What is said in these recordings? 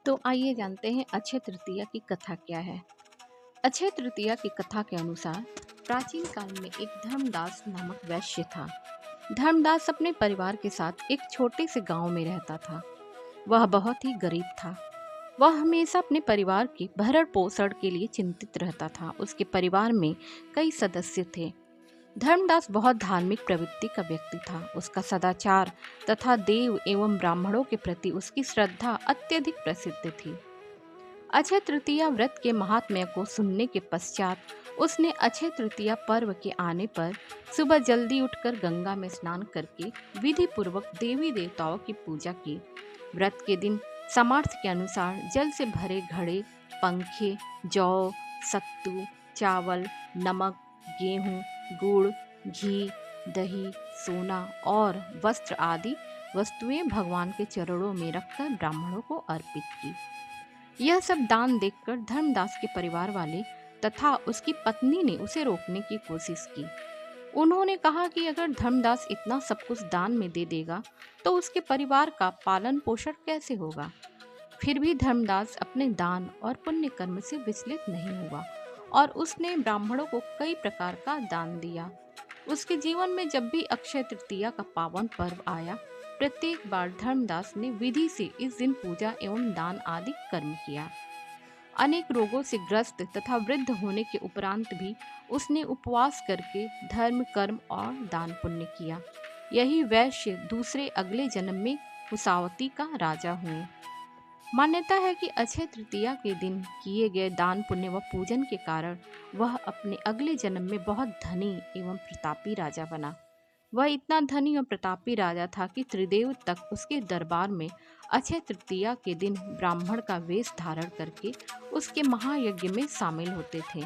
तो आइए जानते हैं अक्षय तृतीया की कथा क्या है। अक्षय तृतीया की कथा के अनुसार प्राचीन काल में एक धर्मदास नामक वैश्य था। धर्मदास अपने परिवार के साथ एक छोटे से गांव में रहता था। वह बहुत ही गरीब था। वह हमेशा अपने परिवार के भरण पोषण के लिए चिंतित रहता था। उसके परिवार में कई सदस्य थे। धर्मदास बहुत धार्मिक प्रवृत्ति का व्यक्ति था। उसका सदाचार तथा देव एवं ब्राह्मणों के प्रति उसकी श्रद्धा अत्यधिक प्रसिद्ध थी। अक्षय तृतीया व्रत के महात्म्य को सुनने के पश्चात उसने अक्षय तृतीया पर्व के आने पर सुबह जल्दी उठकर गंगा में स्नान करके विधि पूर्वक देवी देवताओं की पूजा की। व्रत के दिन सामर्थ्य के अनुसार जल से भरे घड़े, पंखे, जौ, सत्तू, चावल, नमक, गेहूं, गुड़, घी, दही, सोना और वस्त्र आदि वस्तुएं भगवान के चरणों में रखकर ब्राह्मणों को अर्पित की। यह सब दान देखकर धर्मदास के परिवार वाले तथा उसकी पत्नी ने उसे रोकने की कोशिश की। उन्होंने कहा कि अगर धर्मदास इतना सब कुछ दान में दे देगा तो उसके परिवार का पालन पोषण कैसे होगा। फिर भी धर्मदास अपने दान और पुण्य कर्म से विचलित नहीं हुआ और उसने ब्राह्मणों को कई प्रकार का दान दिया। उसके जीवन में जब भी अक्षय तृतीया का पावन पर्व आया, प्रत्येक बार धर्मदास ने विधि से इस दिन पूजा एवं दान आदि कर्म किया। अनेक रोगों से ग्रस्त तथा वृद्ध होने के उपरांत भी उसने उपवास करके धर्म, कर्म और दान पुण्य किया। यही वैश्य दूसरे अगले जन्म में कुशावती का राजा हुए। मान्यता है कि अक्षय तृतीया के दिन किए गए दान पुण्य व पूजन के कारण वह अपने अगले जन्म में बहुत धनी एवं प्रतापी राजा बना। वह इतना धनी और प्रतापी राजा था कि त्रिदेव तक उसके दरबार में अक्षय तृतीया के दिन ब्राह्मण का वेश धारण करके उसके महायज्ञ में शामिल होते थे।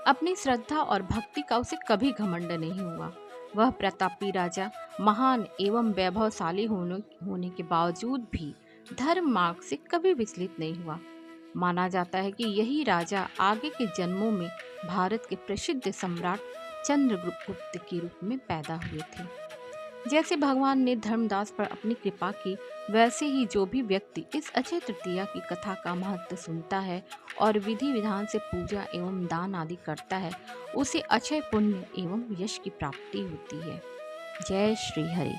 अपनी श्रद्धा और भक्ति का उसे कभी घमंड नहीं हुआ। वह प्रतापी राजा महान एवं वैभवशाली होने के बावजूद भी धर्म मार्ग से कभी विचलित नहीं हुआ। माना जाता है कि यही राजा आगे के जन्मों में भारत के प्रसिद्ध सम्राट चंद्रगुप्त के रूप में पैदा हुए थे। जैसे भगवान ने धर्मदास पर अपनी कृपा की, वैसे ही जो भी व्यक्ति इस अक्षय तृतीया की कथा का महत्व सुनता है और विधि विधान से पूजा एवं दान आदि करता है, उसे अक्षय पुण्य एवं यश की प्राप्ति होती है। जय श्री हरि।